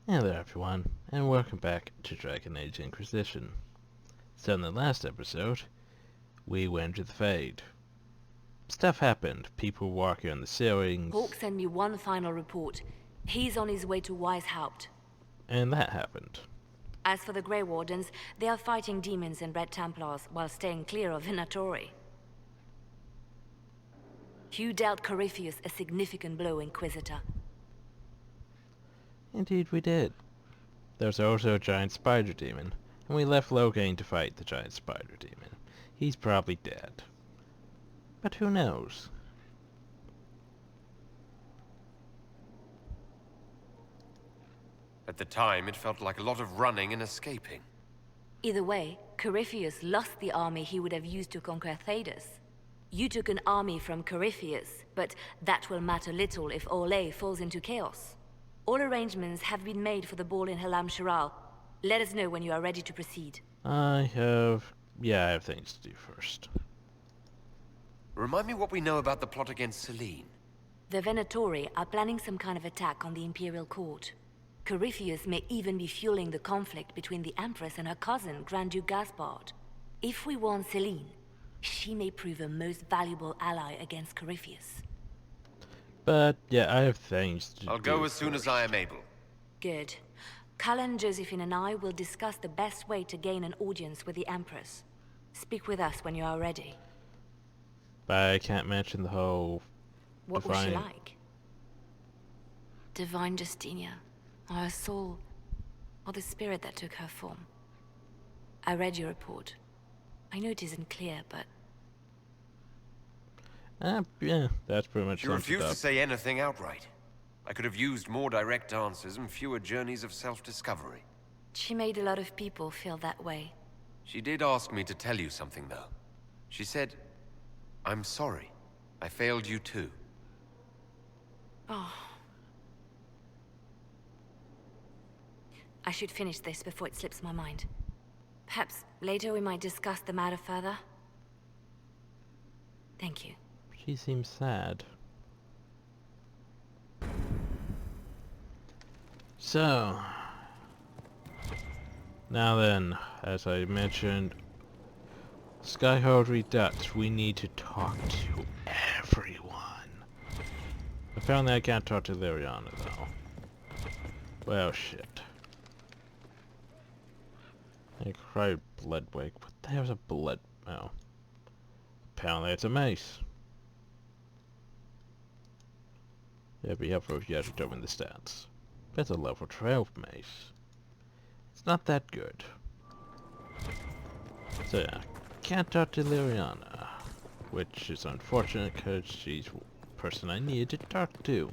Hello everyone, and welcome back to Dragon Age Inquisition. So in the last episode, we went to the Fade. Stuff happened, people were walking on the ceilings, Hawk sent me one final report. He's on his way to Weishaupt. and that happened. As for the Grey Wardens, they are fighting demons and Red Templars while staying clear of Venatori. You dealt Corypheus a significant blow, Inquisitor. Indeed we did. There's also a giant spider demon, and we left Loghain to fight the giant spider demon. He's probably dead. But who knows? At the time, it felt like a lot of running and escaping. Either way, Corypheus lost the army he would have used to conquer Thedas. You took an army from Corypheus, but that will matter little if Orlais falls into chaos. All arrangements have been made for the ball in Halam Shiral. Let us know when you are ready to proceed. I have things to do first. Remind me what we know about the plot against Selene. The Venatori are planning some kind of attack on the Imperial Court. Corypheus may even be fueling the conflict between the Empress and her cousin, Grand Duke Gaspard. If we warn Selene, she may prove a most valuable ally against Corypheus. But yeah, I have things to do. I'll go as soon first. as I am able. Good. Cullen, Josephine and I will discuss the best way to gain an audience with the Empress. Speak with us when you are ready. But I can't mention the whole What was she divine... like? Divine Justinia, or her soul, or the spirit that took her form. I read your report. I know it isn't clear, but... yeah, that's pretty much She sums it refused up. to say anything outright. I could have used more direct answers and fewer journeys of self-discovery. She made a lot of people feel that way. She did ask me to tell you something, though. She said, "I'm sorry. I failed you too." Oh. I should finish this before it slips my mind. Perhaps later we might discuss the matter further. Thank you. She seems sad. So, now then, as I mentioned, Skyhold Redux, we need to talk to everyone. Apparently I can't talk to Liriana though. Well, shit. I cried Bloodwake. What the hell's a blood... oh. Apparently it's a mace. It'd be helpful if you had determine the stats. That's a level 12 mace. It's not that good. So yeah, can't talk to Liriana. Which is unfortunate because she's the person I needed to talk to.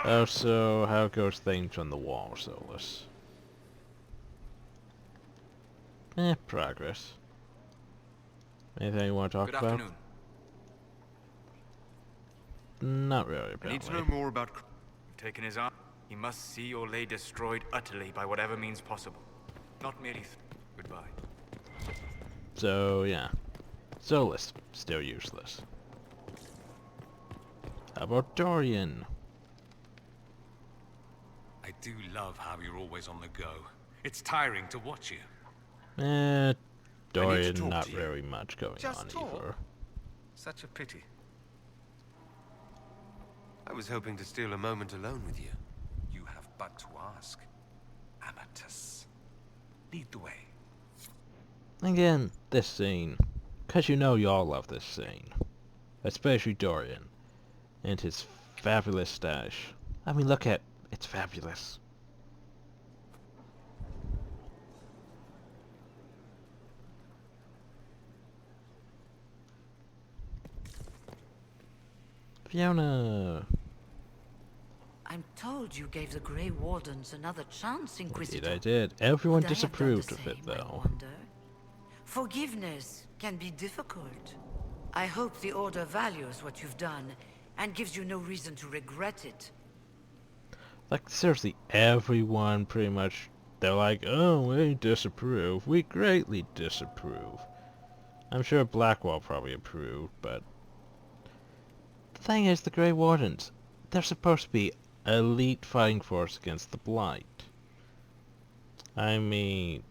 Also, how goes things on the wall, Solus? Progress. Anything you want to talk Good about? afternoon. Not really, I need apparently. to know more about... You've taken his arm. He must see Orlais destroyed utterly by whatever means possible. Not merely... Goodbye. So, yeah. Solus, still useless. How about Dorian? I do love how you're always on the go. It's tiring to watch you. Dorian, talk not to you. very much going Just on talk? either. Such a pity. I was hoping to steal a moment alone with you. You have but to ask. Amatus. Lead the way. Again, this scene. Cause you know y'all love this scene. Especially Dorian. And his fabulous stash. I mean, look at... it's fabulous. Fiona! I'm told you gave the Grey Wardens another chance, Inquisitor. Indeed I did. Everyone Would I have done the disapproved of it, same, I though. wonder? Forgiveness can be difficult. I hope the Order values what you've done and gives you no reason to regret it. Like, seriously, everyone pretty much... they're like, oh, we disapprove. We greatly disapprove. I'm sure Blackwall probably approved, but... The thing is, the Grey Wardens, they're supposed to be elite fighting force against the Blight. I mean,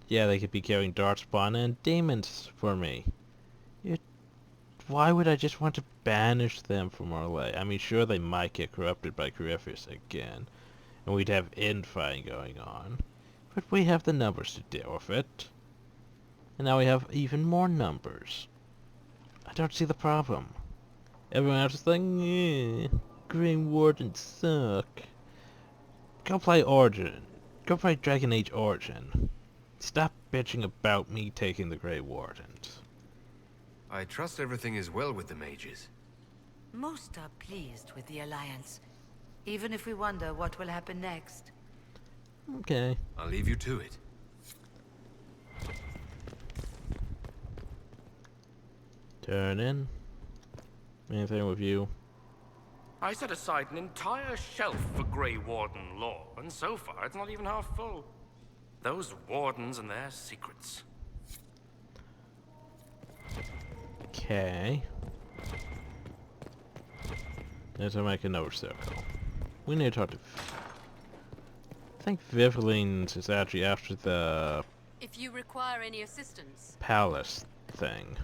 yeah, they could be carrying Darkspawn and demons for me. Why would I just want to banish them from our way? I mean, sure, they might get corrupted by Corypheus again, and we'd have infighting going on, but we have the numbers to deal with it. And now we have even more numbers. I don't see the problem. Everyone else is like, eh, Green Wardens suck. Go play Origin. Go play Dragon Age Origin. Stop bitching about me taking the Grey Wardens. I trust everything is well with the mages. Most are pleased with the Alliance, even if we wonder what will happen next. Okay. I'll leave you to it. Turn in. Anything with you? I set aside an entire shelf for Grey Warden lore, and so far it's not even half full. Those Wardens and their secrets. Okay. Let's make another circle. We need to talk to... I think Viveline's is actually after the If you require any assistance. palace thing.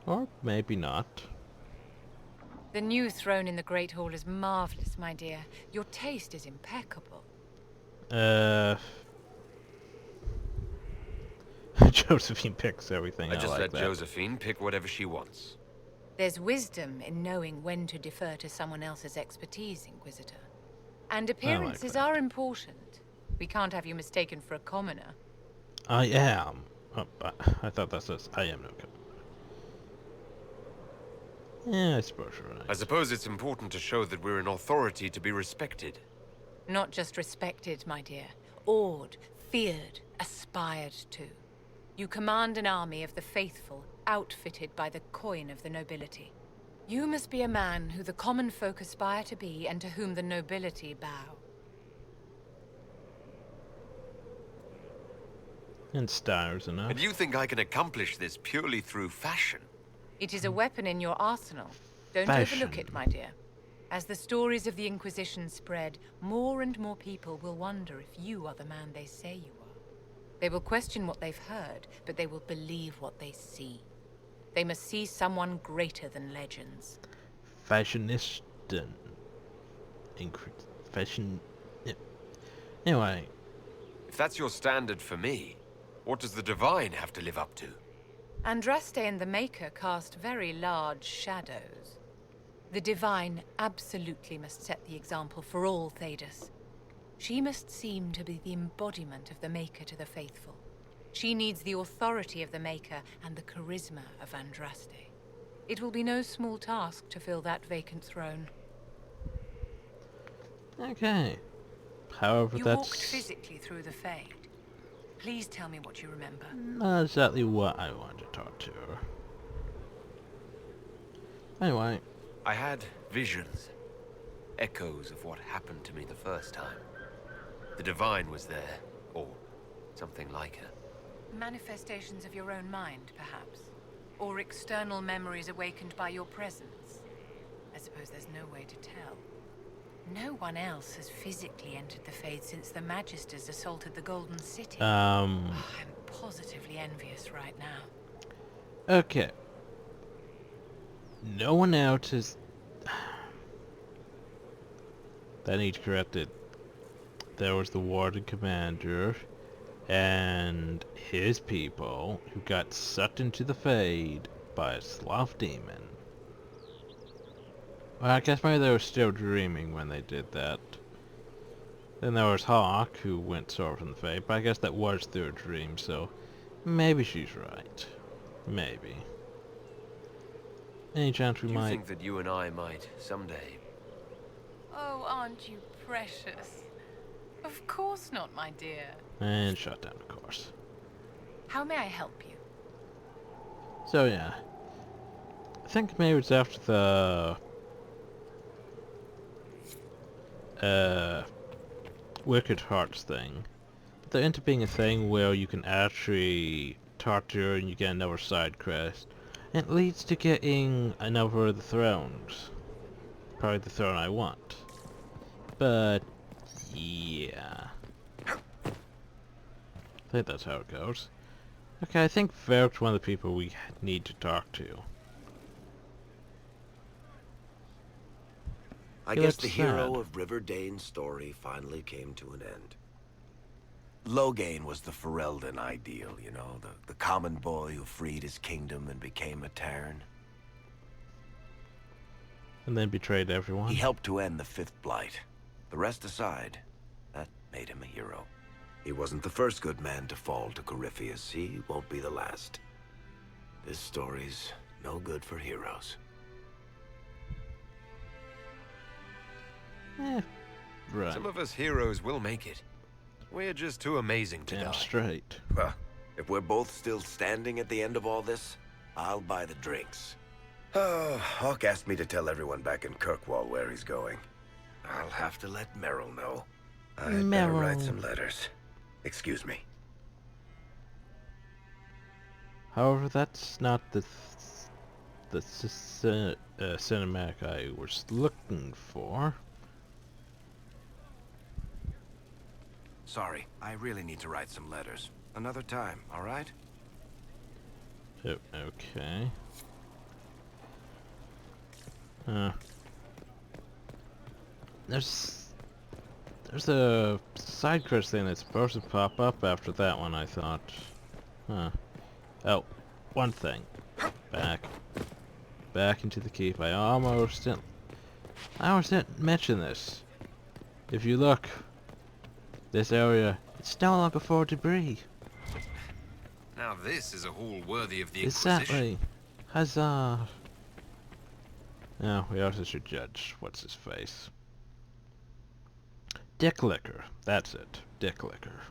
Or maybe not. The new throne in the Great Hall is marvelous, my dear. Your taste is impeccable. Josephine picks everything. I just like let that. Josephine pick whatever she wants. There's wisdom in knowing when to defer to someone else's expertise, Inquisitor. And appearances that. are important. We can't have you mistaken for a commoner. I am. Oh, I thought that says I am no good. Yeah, I suppose you're right. I suppose it's important to show that we're an authority to be respected. Not just respected, my dear. Awed, feared, aspired to. You command an army of the faithful, outfitted by the coin of the nobility. You must be a man who the common folk aspire to be and to whom the nobility bow. And stars enough. And you think I can accomplish this purely through fashion? It is a weapon in your arsenal. Don't Fashion. overlook it, my dear. As the stories of the Inquisition spread, more and more people will wonder if you are the man they say you are. They will question what they've heard, but they will believe what they see. They must see someone greater than legends. Fashionista. Fashion... Yeah. Anyway. If that's your standard for me, what does the Divine have to live up to? Andraste and the Maker cast very large shadows. The Divine absolutely must set the example for all Thedas. She must seem to be the embodiment of the Maker to the faithful. She needs the authority of the Maker and the charisma of Andraste. It will be no small task to fill that vacant throne. Okay. However, You that's walked physically through the Fade. Please tell me what you remember. not exactly what I wanted to talk to her. Anyway. I had visions. Echoes of what happened to me the first time. The Divine was there, or something like her. Manifestations of your own mind, perhaps? Or external memories awakened by your presence? I suppose there's no way to tell. No one else has physically entered the Fade since the Magisters assaulted the Golden City. I'm positively envious right now. Okay. No one else is... That needs corrected. There was the Warden Commander and his people who got sucked into the Fade by a sloth demon. Well, I guess maybe they were still dreaming when they did that. Then there was Hawk, who went sort of in the Fade, but I guess that was through a dream, so maybe she's right. Maybe. Any chance we Do you might... think that you and I might, someday? Oh, aren't you precious? Of course not, my dear. And shut down, of course. How may I help you? So yeah. I think maybe it's after the... Wicked Hearts thing. But there ends up being a thing where you can actually talk to her and you get another side quest. It leads to getting another of the thrones. Probably the throne I want. But, yeah. I think that's how it goes. Okay, I think Veric's one of the people we need to talk to. I He guess looks the hero sad. of River Dane's story finally came to an end. Loghain was the Ferelden ideal, you know, the common boy who freed his kingdom and became a Terran. And then betrayed everyone. He helped to end the Fifth Blight. The rest aside, that made him a hero. He wasn't the first good man to fall to Corypheus. He won't be the last. This story's no good for heroes. Right. Some of us heroes will make it. We're just too amazing to Damn die. straight. Well, if we're both still standing at the end of all this, I'll buy the drinks. Oh, Hawk asked me to tell everyone back in Kirkwall where he's going. I'll have to let Merrill know. I'd better write some letters. Excuse me. However, that's not the cinematic I was looking for. Sorry, I really need to write some letters. Another time, all right? Oh, okay. There's a side quest thing that's supposed to pop up after that one, I thought. Huh. Oh, one thing. Back into the keep. I almost didn't mention this. If you look, this area, it's no longer for debris. Now this is a hall worthy of the Inquisition. Exactly. Huzzah. Now, we also should judge what's his face. Dick Licker. That's it. Dick Licker.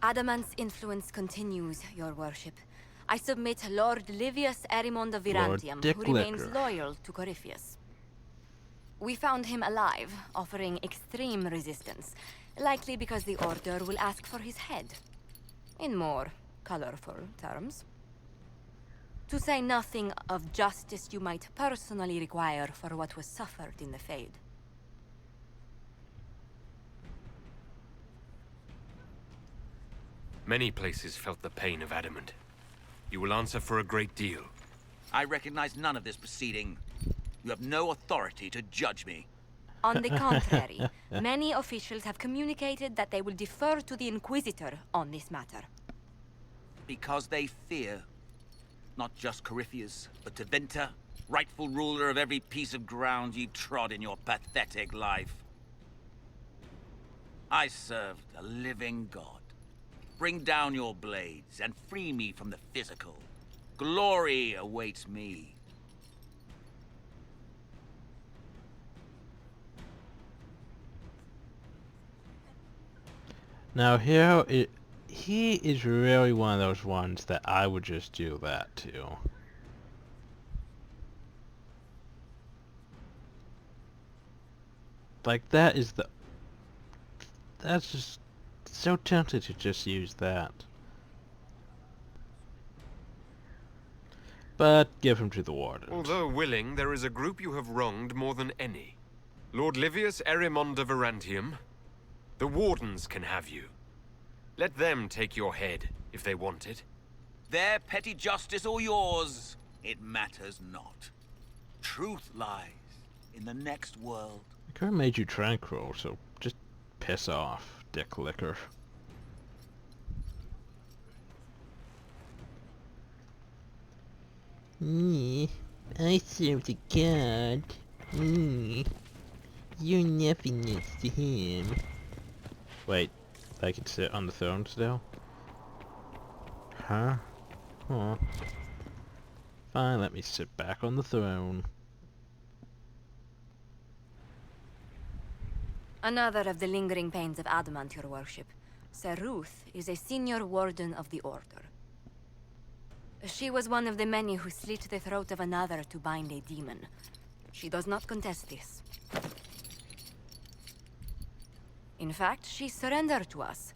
Adamant's influence continues, your worship. I submit Lord Livius Erimond of Virantium, Dick who remains Licker. loyal to Corypheus. We found him alive, offering extreme resistance, likely because the Order will ask for his head. In more colorful terms. To say nothing of justice you might personally require for what was suffered in the Fade. Many places felt the pain of adamant. You will answer for a great deal. I recognize none of this proceeding. You have no authority to judge me. On the contrary, many officials have communicated that they will defer to the Inquisitor on this matter. Because they fear not just Corypheus, but Tevinter, rightful ruler of every piece of ground ye trod in your pathetic life. I served a living god. Bring down your blades and free me from the physical. Glory awaits me. Now he is really one of those ones that I would just do that to. Like that's just so tempted to just use that. But give him to the warden. Although willing, there is a group you have wronged more than any. Lord Livius Erimond of Virantium. The wardens can have you. Let them take your head, if they want it. Their petty justice or yours, it matters not. Truth lies in the next world. I could have made you tranquil, so just piss off, Dick Licker. I served a god. You're nothingness to him. Wait, I can sit on the throne still? Huh? Huh. Fine, let me sit back on the throne. Another of the lingering pains of Adamant, your worship. Sir Ruth is a senior warden of the Order. She was one of the many who slit the throat of another to bind a demon. She does not contest this. In fact, she surrendered to us.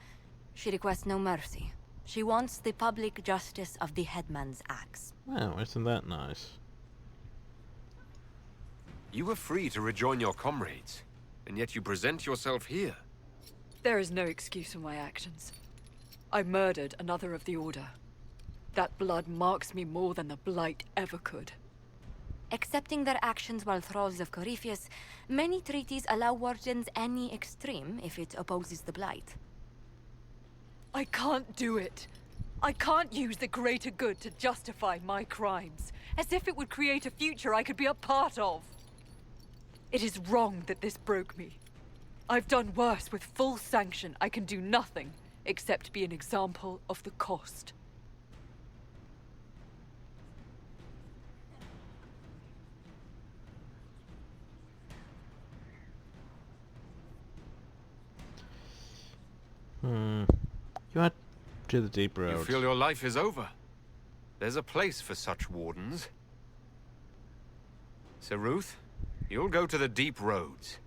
She requests no mercy. She wants the public justice of the headman's axe. Well, isn't that nice? You were free to rejoin your comrades, and yet you present yourself here. There is no excuse for my actions. I murdered another of the Order. That blood marks me more than the Blight ever could. Accepting their actions while thralls of Corypheus, many treaties allow wardens any extreme if it opposes the Blight. I can't do it. I can't use the greater good to justify my crimes, as if it would create a future I could be a part of. It is wrong that this broke me. I've done worse. With full sanction, I can do nothing except be an example of the cost. You went to the deep road. You feel your life is over. There's a place for such wardens. Sir Ruth, you'll go to the deep roads.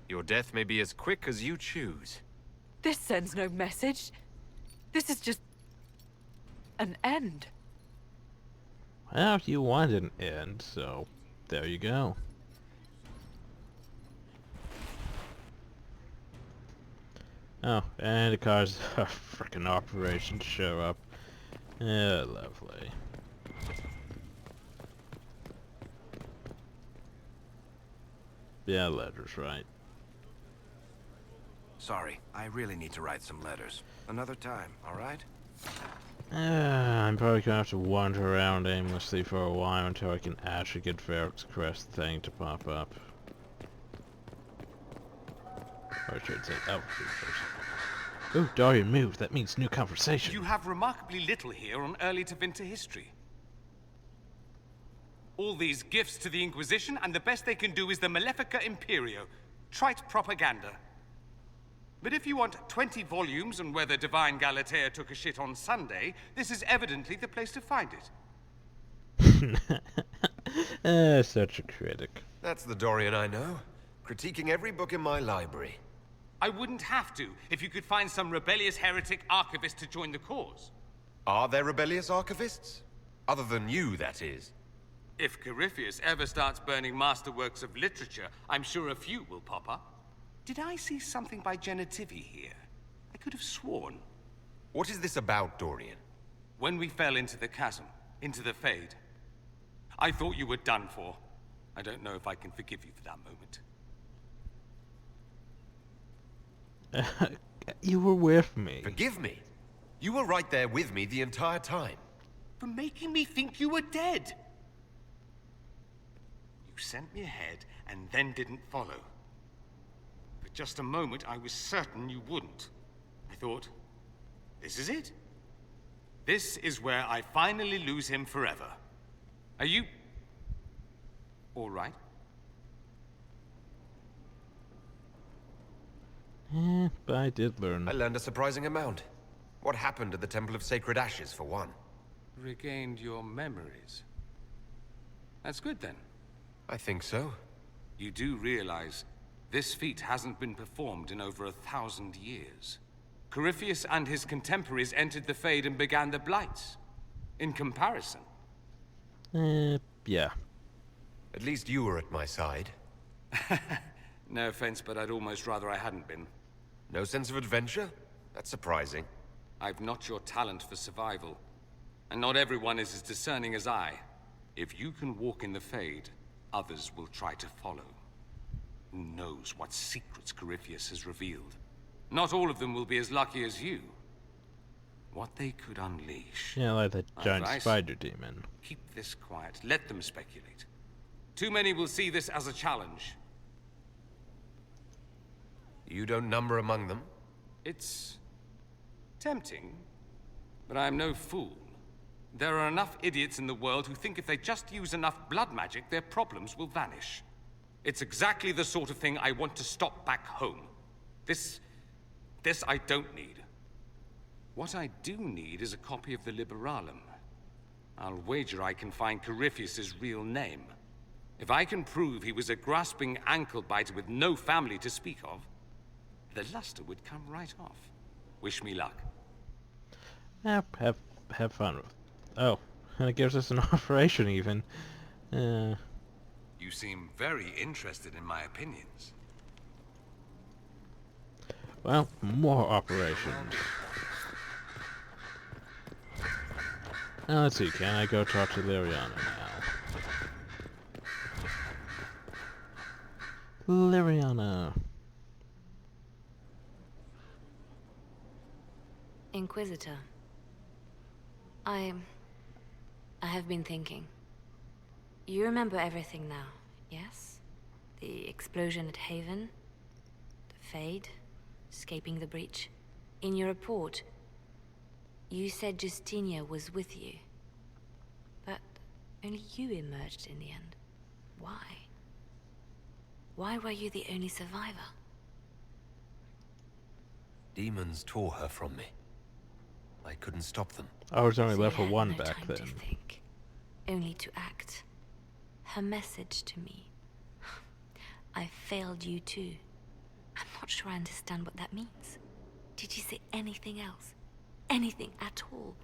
Your death may be as quick as you choose. This sends no message. This is just an end. Well, you wanted an end, so there you go. Oh, and the car's frickin' operation to show up. Yeah, lovely. Yeah, letters, right. Sorry, I really need to write some letters. Another time, alright? I'm probably gonna have to wander around aimlessly for a while until I can actually get Varric's Crest thing to pop up. Or I should say outfeatures. Ooh, Dorian moved. That means new conversation. You have remarkably little here on early Tevinter history. All these gifts to the Inquisition, and the best they can do is the Malefica Imperio. Trite propaganda. But if you want 20 volumes on whether Divine Galatea took a shit on Sunday, this is evidently the place to find it. Such a critic. That's the Dorian I know. Critiquing every book in my library. I wouldn't have to, if you could find some rebellious heretic archivist to join the cause. Are there rebellious archivists? Other than you, that is. If Corypheus ever starts burning masterworks of literature, I'm sure a few will pop up. Did I see something by Genitivi here? I could have sworn. What is this about, Dorian? When we fell into the chasm, into the Fade, I thought you were done for. I don't know if I can forgive you for that moment. You were with me. Forgive me? You were right there with me the entire time. For making me think you were dead. You sent me ahead and then didn't follow. For just a moment, I was certain you wouldn't. I thought, this is it. This is where I finally lose him forever. Are you all right? But I did learn. I learned a surprising amount. What happened at the Temple of Sacred Ashes, for one? Regained your memories. That's good, then. I think so. You do realize this feat hasn't been performed in over 1,000 years. Corypheus and his contemporaries entered the Fade and began the Blights. In comparison. Yeah. At least you were at my side. No offense, but I'd almost rather I hadn't been. No sense of adventure? That's surprising. I've not your talent for survival. And not everyone is as discerning as I. If you can walk in the Fade, others will try to follow. Who knows what secrets Corypheus has revealed? Not all of them will be as lucky as you. What they could unleash. Yeah, like that giant spider demon. Keep this quiet. Let them speculate. Too many will see this as a challenge. You don't number among them? It's tempting, but I am no fool. There are enough idiots in the world who think if they just use enough blood magic, their problems will vanish. It's exactly the sort of thing I want to stop back home. This I don't need. What I do need is a copy of the Liberalum. I'll wager I can find Corypheus's real name. If I can prove he was a grasping ankle-biter with no family to speak of, the luster would come right off. Wish me luck. Have fun with it. Oh. And it gives us an operation even. You seem very interested in my opinions. Well, more operations. Now let's see, can I go talk to Liriana now? Liriana. Inquisitor. I have been thinking. You remember everything now, yes? The explosion at Haven, the Fade, escaping the breach. In your report, you said Justinia was with you. But only you emerged in the end. Why? Why were you the only survivor? Demons tore her from me. I couldn't stop them. I was only So level you had 1 no back time then. to think, only to act. Her message to me. I failed you too. I'm not sure I understand what that means. Did you say anything else? Anything at all?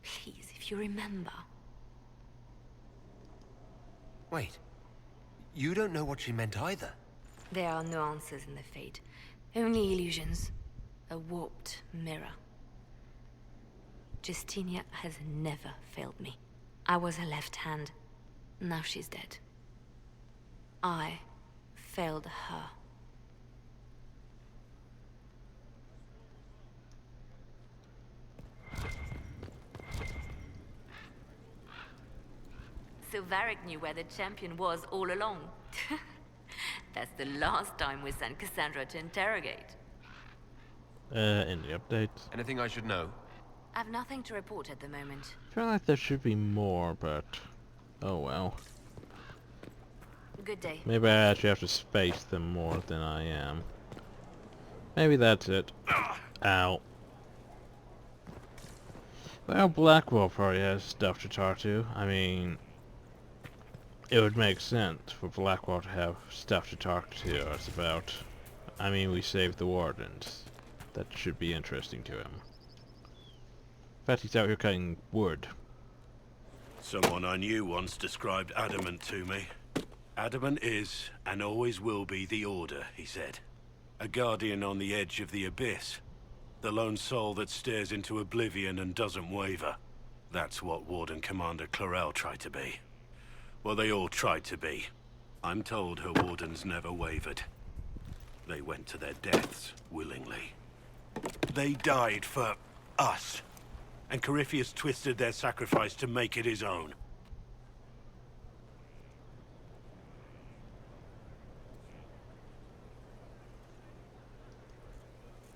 Please, if you remember. Wait. You don't know what she meant either. There are no answers in the Fate. Only illusions. A warped mirror. Justinia has never failed me. I was her left hand. Now she's dead. I failed her. So Varric knew where the champion was all along. That's the last time we sent Cassandra to interrogate. In the updates. Anything I should know? I've nothing to report at the moment. I feel like there should be more, but... oh well. Good day. Maybe I actually have to space them more than I am. Maybe that's it. Ow. Well, Blackwell probably has stuff to talk to. I mean... it would make sense for Blackwell to have stuff to talk to us about. I mean, we saved the Wardens. That should be interesting to him. In fact, he's out here cutting wood. Someone I knew once described Adamant to me. Adamant is, and always will be, the Order, he said. A guardian on the edge of the abyss. The lone soul that stares into oblivion and doesn't waver. That's what Warden Commander Clarel tried to be. Well, they all tried to be. I'm told her wardens never wavered. They went to their deaths willingly. They died for us. And Corypheus twisted their sacrifice to make it his own.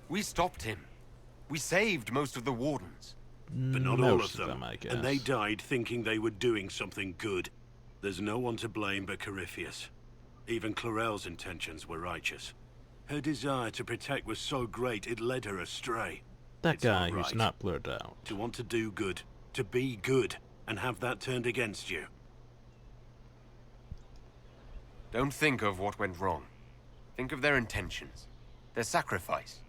We stopped him. We saved most of the Wardens. But not all of Most them. I guess. And they died thinking they were doing something good. There's no one to blame but Corypheus. Even Clarel's intentions were righteous. Her desire to protect was so great it led her astray. That It's guy not who's right. not blurred out. To want to do good, to be good, and have that turned against you. Don't think of what went wrong. Think of their intentions. Their sacrifice.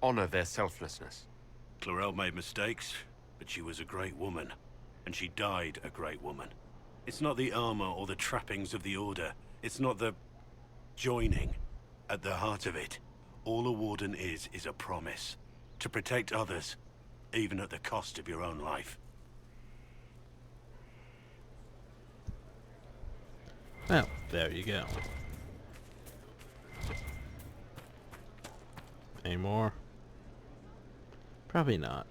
Honor their selflessness. Clarel made mistakes, but she was a great woman. And she died a great woman. It's not the armor or the trappings of the Order. It's not the... joining. At the heart of it, all a Warden is a promise. To protect others, even at the cost of your own life. Well, there you go. Any more? Probably not.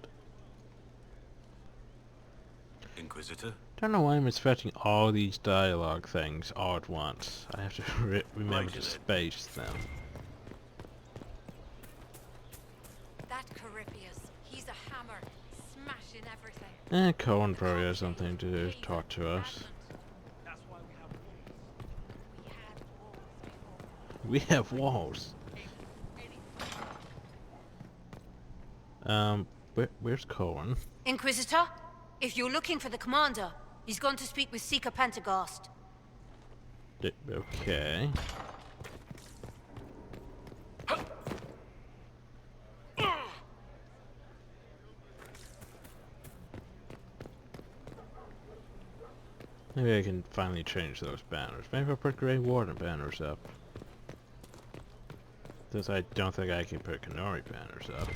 Inquisitor? Don't know why I'm expecting all these dialogue things all at once. I have to remember to space them. That Corypheus, he's a hammer, smashing everything. Cohen probably has something to talk to us. We have walls. Where's Cohen? Inquisitor, if you're looking for the commander, he's gone to speak with Seeker Pentagast. Okay. Maybe I can finally change those banners. Maybe I'll put Grey Warden banners up. Since I don't think I can put Canary banners up.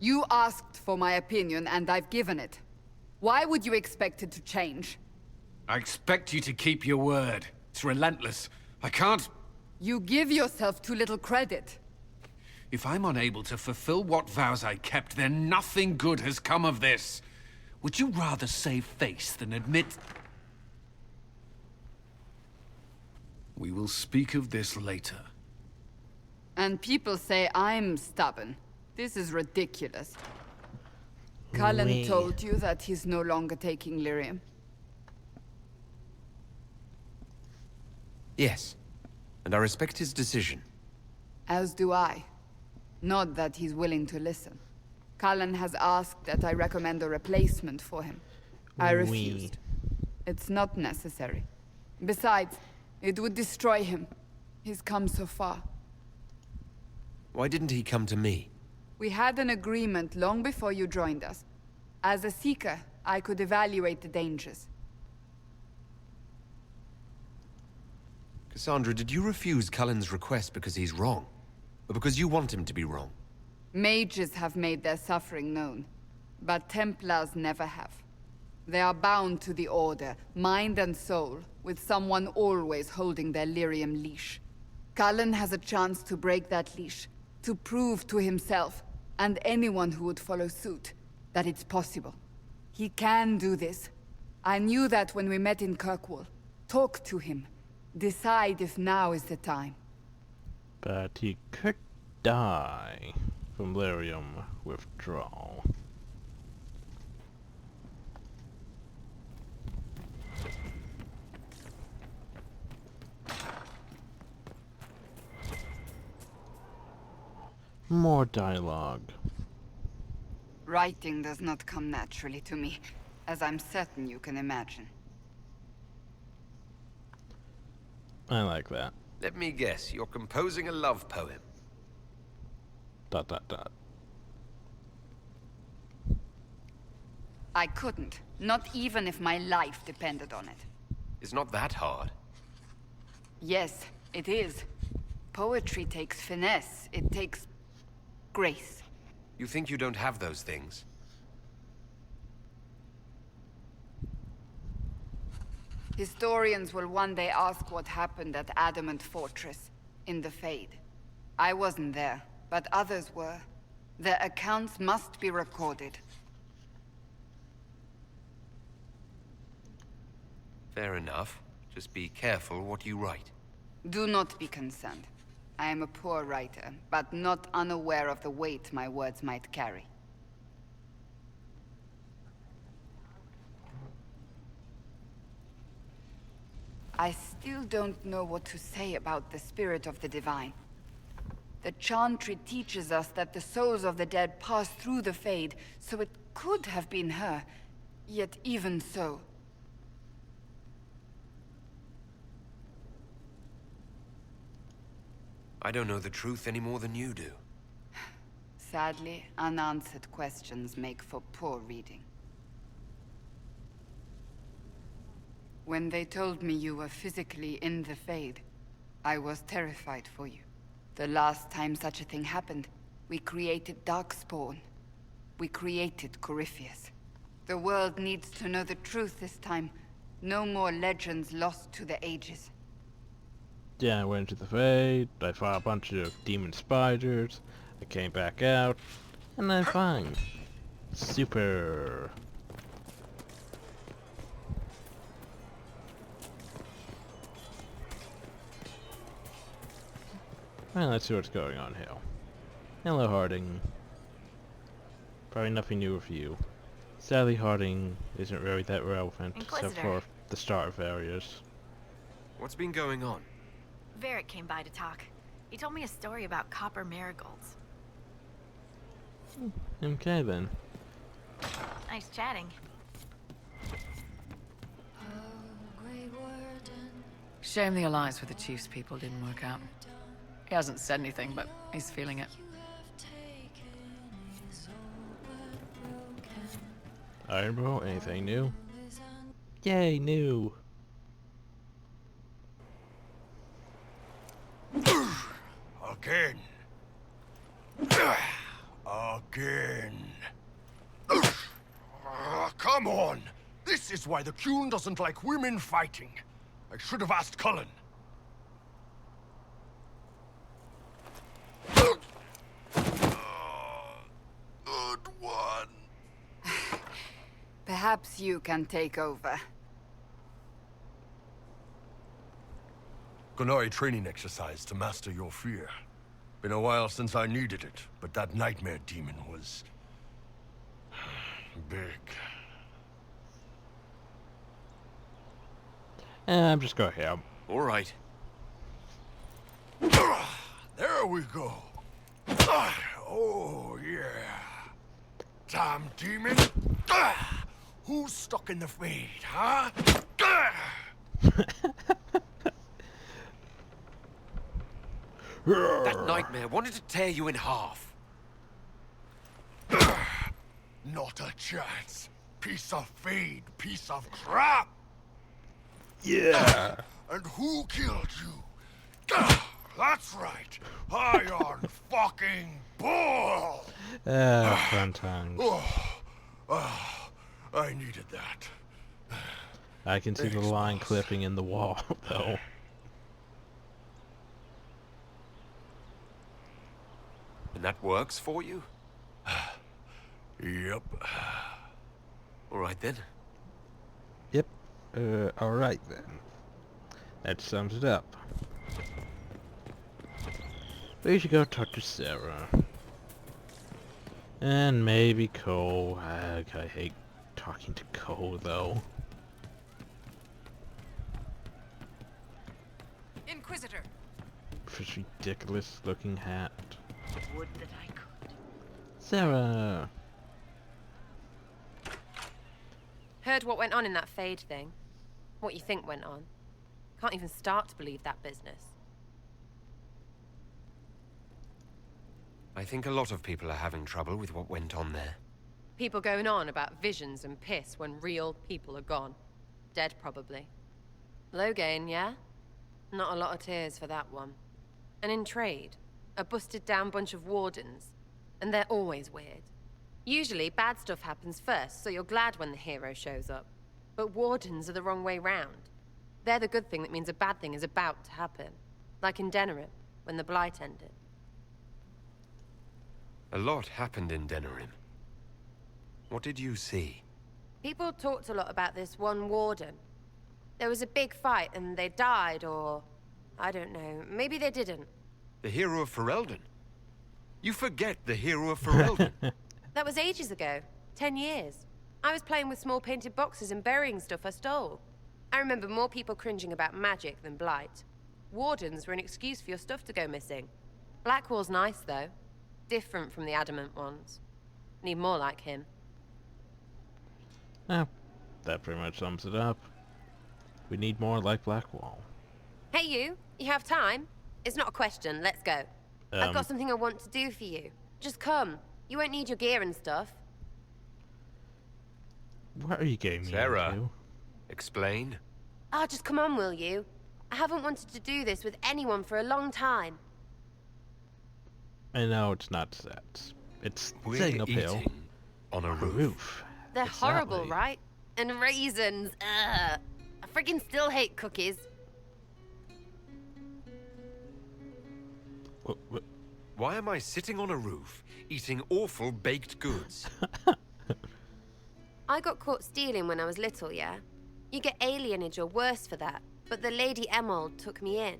You asked for my opinion, and I've given it. Why would you expect it to change? I expect you to keep your word. It's relentless. I can't... You give yourself too little credit. If I'm unable to fulfill what vows I kept, then nothing good has come of this. Would you rather save face than admit... We will speak of this later. And people say I'm stubborn. This is ridiculous. Cullen told you that he's no longer taking lyrium? Yes. And I respect his decision. As do I. Not that he's willing to listen. Cullen has asked that I recommend a replacement for him. I refused. It's not necessary. Besides, it would destroy him. He's come so far. Why didn't he come to me? We had an agreement long before you joined us. As a Seeker, I could evaluate the dangers. Cassandra, did you refuse Cullen's request because he's wrong? Or because you want him to be wrong? Mages have made their suffering known, but Templars never have. They are bound to the Order, mind and soul, with someone always holding their lyrium leash. Cullen has a chance to break that leash, to prove to himself, and anyone who would follow suit, that it's possible. He can do this. I knew that when we met in Kirkwall. Talk to him. Decide if now is the time. But he could die from lyrium withdrawal. More dialogue. Writing does not come naturally to me, as I'm certain you can imagine. I like that. Let me guess, you're composing a love poem. ... I couldn't. Not even if my life depended on it. It's not that hard. Yes, it is. Poetry takes finesse. It takes... grace. You think you don't have those things? Historians will one day ask what happened at Adamant Fortress, in the Fade. I wasn't there, but others were. Their accounts must be recorded. Fair enough. Just be careful what you write. Do not be concerned. I am a poor writer, but not unaware of the weight my words might carry. I still don't know what to say about the spirit of the divine. The Chantry teaches us that the souls of the dead pass through the Fade, so it could have been her. Yet even so... I don't know the truth any more than you do. Sadly, unanswered questions make for poor reading. When they told me you were physically in the Fade, I was terrified for you. The last time such a thing happened, we created Darkspawn. We created Corypheus. The world needs to know the truth this time. No more legends lost to the ages. Yeah, I went into the Fade, I fought a bunch of demon spiders, I came back out, and I'm fine. Super. Well, let's see what's going on here. Hello, Harding. Probably nothing new with you. Sadly, Harding isn't really that relevant, except for the start of areas. What's been going on? Varric came by to talk. He told me a story about copper marigolds. Okay, then. Nice chatting. Shame the alliance with the Chief's people didn't work out. He hasn't said anything, but he's feeling it. Iron Bow, anything new? Yay, new! Again. Again. Come on! This is why the Qun doesn't like women fighting. I should have asked Cullen. Good one. Perhaps you can take over. Gunari training exercise to master your fear. Been a while since I needed it, but that nightmare demon was... big. I'm just going here. All right. There we go. Oh, yeah. Damn demon. Who's stuck in the fade, huh? That nightmare wanted to tear you in half. Not a chance. Piece of fade, piece of crap. Yeah. And who killed you? That's right. Iron fucking Bull. Fun times. I needed that. I can see the line clipping in the wall, though. And that works for you? Yep. All right then. Yep. Alright then. That sums it up. We should go talk to Sarah. And maybe Cole. I hate talking to Cole, though. Inquisitor. For his ridiculous looking hat. Would that I could. Sarah! Heard what went on in that Fade thing? What you think went on? Can't even start to believe that business. I think a lot of people are having trouble with what went on there. People going on about visions and piss when real people are gone. Dead, probably. Low gain, yeah? Not a lot of tears for that one. And in trade, a busted down bunch of wardens. And they're always weird. Usually, bad stuff happens first, so you're glad when the hero shows up. But wardens are the wrong way round. They're the good thing that means a bad thing is about to happen. Like in Denerim, when the Blight ended. A lot happened in Denerim. What did you see? People talked a lot about this one warden. There was a big fight and they died, or... I don't know, maybe they didn't. The hero of Ferelden? You forget the hero of Ferelden. That was ages ago. 10 years. I was playing with small painted boxes and burying stuff I stole. I remember more people cringing about magic than Blight. Wardens were an excuse for your stuff to go missing. Blackwall's nice, though. Different from the adamant ones. Need more like him. Yeah, that pretty much sums it up. We need more like Blackwall. Hey you have time? It's not a question, let's go. I've got something I want to do for you. Just come. You won't need your gear and stuff. What are you getting me Sarah, into? explain. Ah, just come on, will you? I haven't wanted to do this with anyone for a long time. I know it's not sets. It's We're sitting uphill. eating on a roof. They're horrible, Exactly. right? And raisins, ugh. I friggin' still hate cookies. Why am I sitting on a roof, eating awful baked goods? I got caught stealing when I was little, yeah? You get alienage or worse for that, but the Lady Emerald took me in.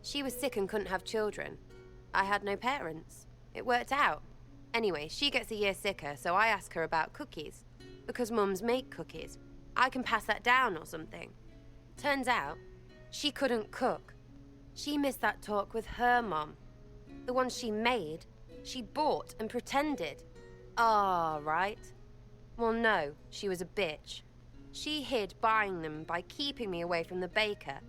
She was sick and couldn't have children. I had no parents. It worked out. Anyway, she gets a year sicker, so I ask her about cookies. Because mums make cookies. I can pass that down or something. Turns out, she couldn't cook. She missed that talk with her mum. The ones she made, she bought and pretended. Ah, right. Well, no, she was a bitch. She hid buying them by keeping me away from the baker.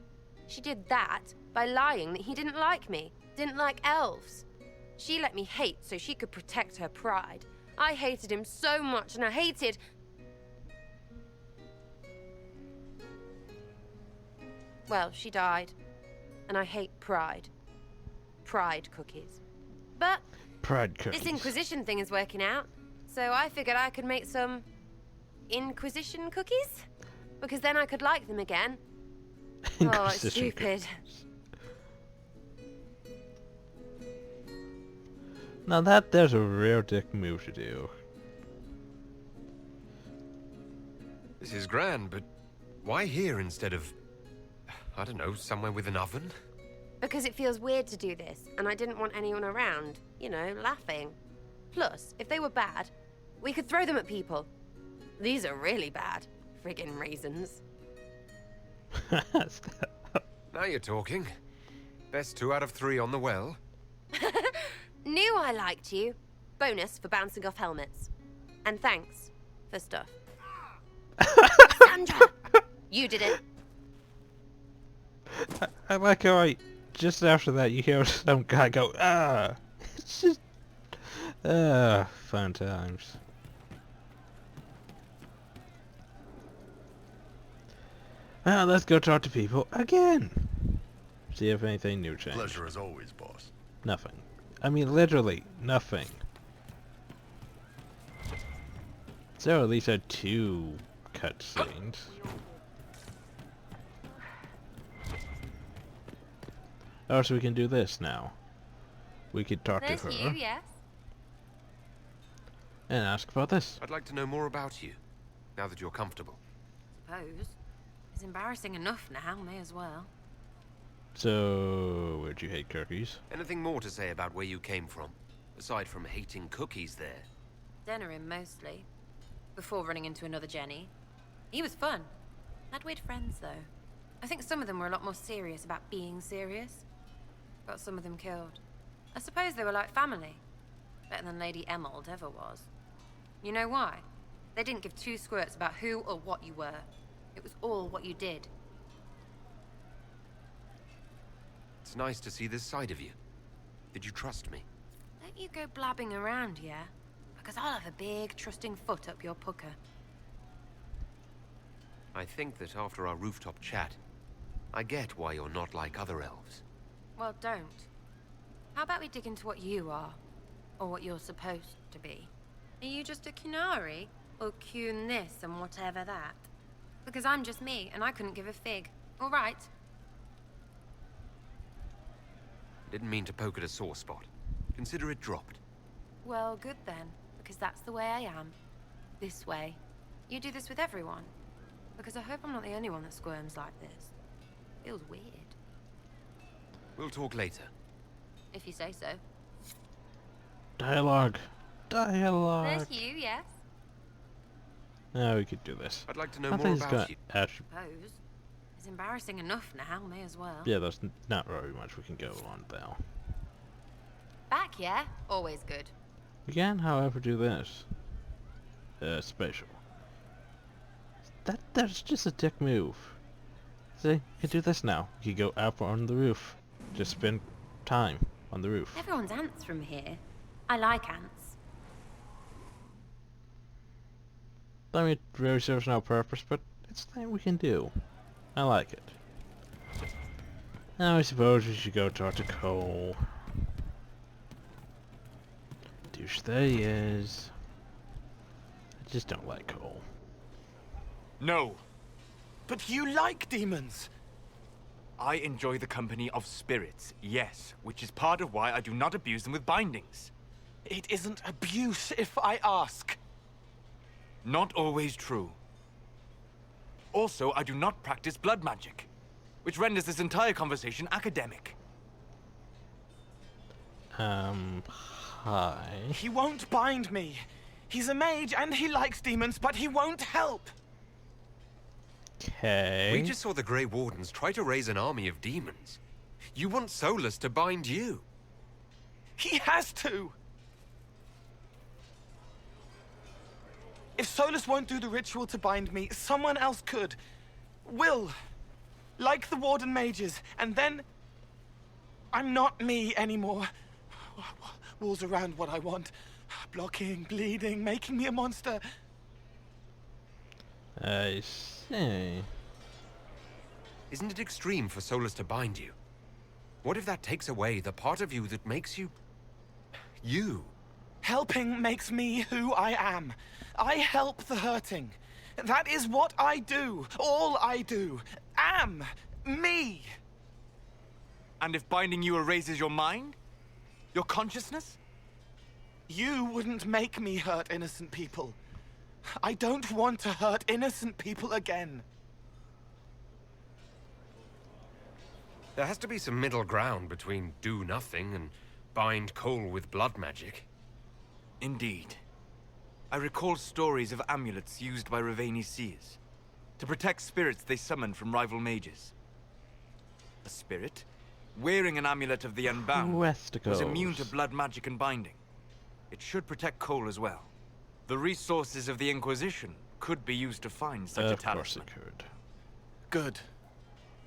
She did that by lying that he didn't like me, didn't like elves. She let me hate so she could protect her pride. I hated him so much, and I hated... Well, she died. And I hate pride. Pride cookies. But Pride cookies. this Inquisition thing is working out, so I figured I could make some Inquisition cookies? Because then I could like them again. Oh, it's stupid. Now there's a real dick move to do. This is grand, but why here instead of, I don't know, somewhere with an oven? Because it feels weird to do this, and I didn't want anyone around, you know, laughing. Plus, if they were bad, we could throw them at people. These are really bad. Friggin' raisins. Now you're talking. Best 2 out of 3 on the well. Knew I liked you. Bonus for bouncing off helmets. And thanks for stuff. Sandra! You did it. I like how just after that you hear some guy go, ah! It's just... fun times. Well, let's go talk to people again. See if anything new changed. Pleasure as always, boss. Nothing. I mean, literally, nothing. So at least had 2 cutscenes. Oh, so we can do this now. We could talk There's to her. you, yes. And ask about this. I'd like to know more about you, now that you're comfortable. Suppose. It's embarrassing enough now, may as well. So, where'd you hate cookies? Anything more to say about where you came from, aside from hating cookies there? Denerim, mostly. Before running into another Jenny. He was fun. Had weird friends, though. I think some of them were a lot more serious about being serious. Got some of them killed. I suppose they were like family. Better than Lady Emerald ever was. You know why? They didn't give 2 squirts about who or what you were. It was all what you did. It's nice to see this side of you. Did you trust me? Don't you go blabbing around, yeah? Because I'll have a big, trusting foot up your pucker. I think that after our rooftop chat, I get why you're not like other elves. Well, don't. How about we dig into what you are? Or what you're supposed to be? Are you just a Kunari? Or Kun this and whatever that? Because I'm just me, and I couldn't give a fig. All right? Didn't mean to poke at a sore spot. Consider it dropped. Well, good then. Because that's the way I am. This way. You do this with everyone. Because I hope I'm not the only one that squirms like this. Feels weird. We'll talk later. If you say so. Dialogue. Dialogue. There's you, yes? Now we could do this. I'd like to know I more think it's about got you. Suppose. It's embarrassing enough now, may as well. Yeah, there's not very much we can go on now. Back, yeah? Always good. We can, however, do this. Special. That's just a dick move. See, you can do this now. You can go up on the roof. Just spend time on the roof. Everyone's ants from here. I like ants. I mean, it really serves no purpose, but it's a thing we can do. I like it. Now I suppose we should go talk to Cole. Douche there he is. I just don't like Cole. No. But you like demons! I enjoy the company of spirits, yes, which is part of why I do not abuse them with bindings. It isn't abuse if I ask. Not always true. Also, I do not practice blood magic, which renders this entire conversation academic. Hi. He won't bind me. He's a mage and he likes demons, but he won't help. Okay. We just saw the Grey Wardens try to raise an army of demons. You want Solus to bind you. He has to! If Solus won't do the ritual to bind me, someone else could. Will. Like the Warden mages. And then... I'm not me anymore. Walls around what I want. Blocking, bleeding, making me a monster. I see. Isn't it extreme for Solus to bind you? What if that takes away the part of you that makes you... you? Helping makes me who I am. I help the hurting. That is what I do. All I do. Am. Me. And if binding you erases your mind? Your consciousness? You wouldn't make me hurt innocent people. I don't want to hurt innocent people again. There has to be some middle ground between do nothing and bind Cole with blood magic. Indeed. I recall stories of amulets used by Raveni seers to protect spirits they summoned from rival mages. A spirit, wearing an amulet of the Unbound, was immune to blood magic and binding. It should protect Cole as well. The resources of the Inquisition could be used to find such a talisman. Of course it could. Good.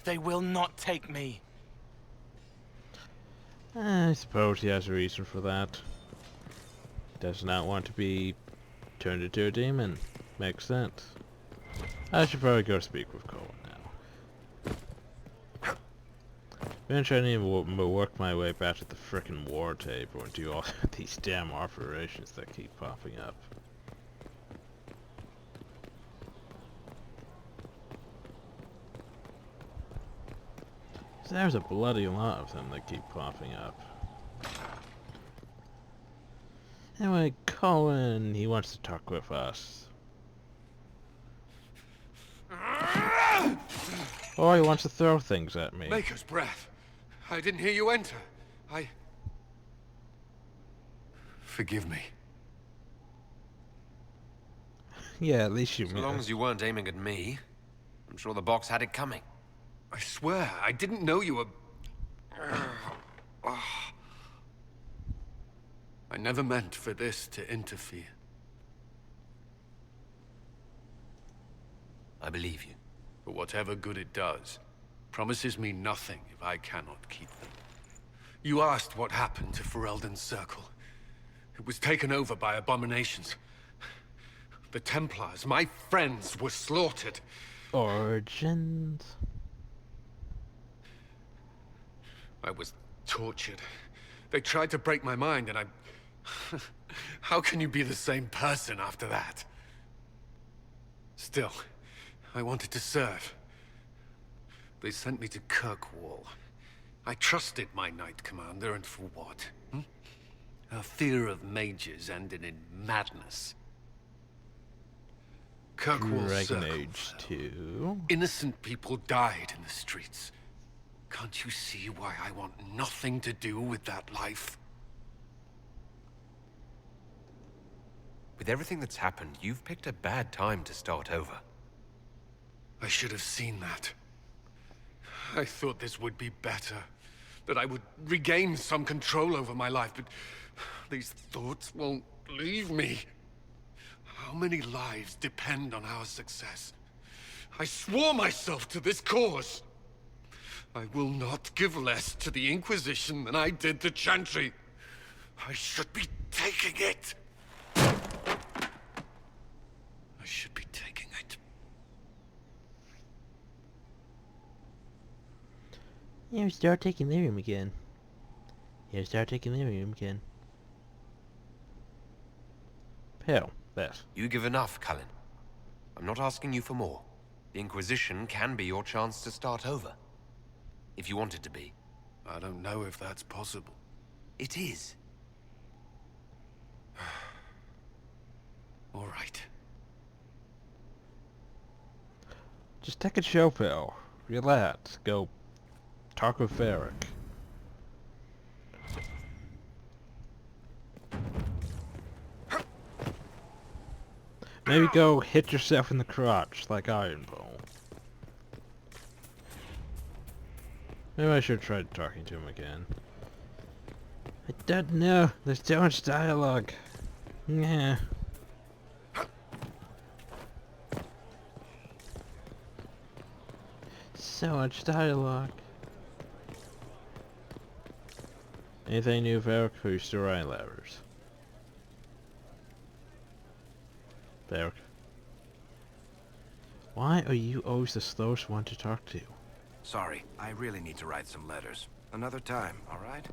They will not take me. I suppose he has a reason for that. Does not want to be turned into a demon. Makes sense. I should probably go speak with Cole now. Eventually I need to work my way back to the frickin' war table and do all these damn operations that keep popping up. There's a bloody lot of them that keep popping up. Anyway, Colin, he wants to talk with us. Oh, he wants to throw things at me. Maker's breath. I didn't hear you enter. Forgive me. Yeah, at least you... As long as you weren't aiming at me, I'm sure the box had it coming. I swear, I didn't know you were... I never meant for this to interfere. I believe you. But whatever good it does, promises me nothing if I cannot keep them. You asked what happened to Ferelden's Circle. It was taken over by abominations. The Templars, my friends, were slaughtered. Origins? I was tortured. They tried to break my mind, and I... How can you be the same person after that? Still, I wanted to serve. They sent me to Kirkwall. I trusted my Knight Commander, and for what? Her fear of mages ended in madness. Kirkwall Dragon Circle Age 2. Innocent people died in the streets. Can't you see why I want nothing to do with that life? With everything that's happened, you've picked a bad time to start over. I should have seen that. I thought this would be better. That I would regain some control over my life, but these thoughts won't leave me. How many lives depend on our success? I swore myself to this cause. I will not give less to the Inquisition than I did to Chantry. I should be taking it. I should be taking it. You start taking lyrium again. You start taking lyrium again. Hell, this. You give enough, Cullen. I'm not asking you for more. The Inquisition can be your chance to start over. If you want it to be. I don't know if that's possible. It is. All right. Just take a chill pill. Relax. Go talk with Varric. Maybe go hit yourself in the crotch like Iron Bull. Maybe I should try talking to him again. I don't know. There's too much dialogue. Yeah. So much dialogue. Anything new, Varric? Or you still riding ladders? There. Why are you always the slowest one to talk to? Sorry, I really need to write some letters. Another time, all right?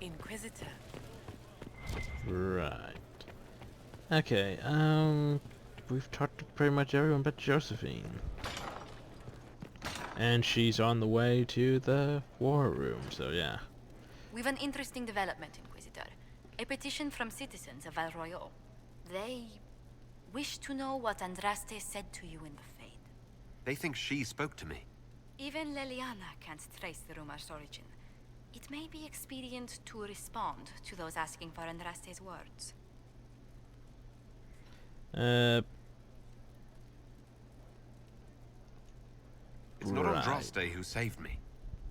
Inquisitor. Right. Okay, we've talked to pretty much everyone but Josephine. And she's on the way to the war room, so yeah. We've an interesting development, Inquisitor. A petition from citizens of Val Royal. They wish to know what Andraste said to you in the Fade. They think she spoke to me. Even Leliana can't trace the rumor's origin. It may be expedient to respond to those asking for Andraste's words. It's not Andraste who saved me.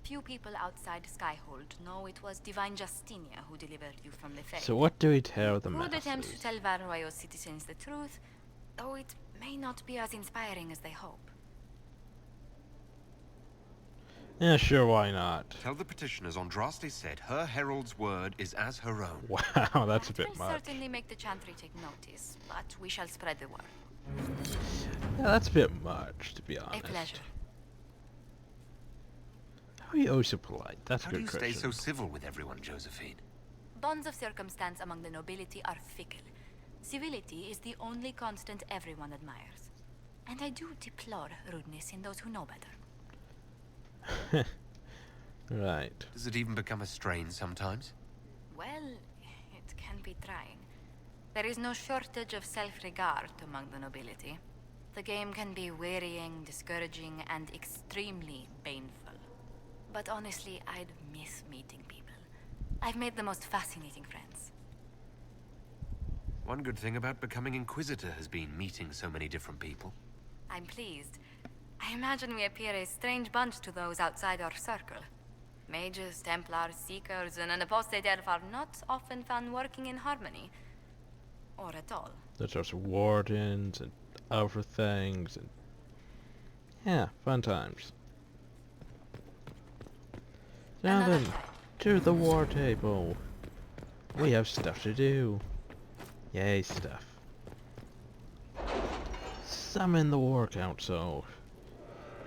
Few people outside Skyhold know it was Divine Justinia who delivered you from the Fade. So what do we tell the Who masses? attempts to tell Val Royal citizens the truth, though it may not be as inspiring as they hope. Yeah, sure, why not? Tell the petitioners Andraste said her herald's word is as her own. Wow, that's a bit Will much. certainly make the Chantry take notice, but we shall spread the word. Yeah, that's a bit much, to be honest. A pleasure. How are you always so polite? That's a How do good you stay question. so civil with everyone, Josephine? Bonds of circumstance among the nobility are fickle. Civility is the only constant everyone admires. And I do deplore rudeness in those who know better. Right. Does it even become a strain sometimes? Well, it can be trying. There is no shortage of self-regard among the nobility. The game can be wearying, discouraging, and extremely painful. But honestly, I'd miss meeting people. I've made the most fascinating friends. One good thing about becoming Inquisitor has been meeting so many different people. I'm pleased. I imagine we appear a strange bunch to those outside our circle. Mages, Templars, Seekers, and an apostate elf are not often found working in harmony. Or at all. There's also wardens and other things, and yeah, fun times. Now then, to the war table. We have stuff to do. Yay, stuff. Summon the War Council.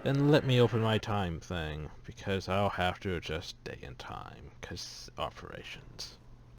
And let me open my time thing, because I'll have to adjust day and time, because operations.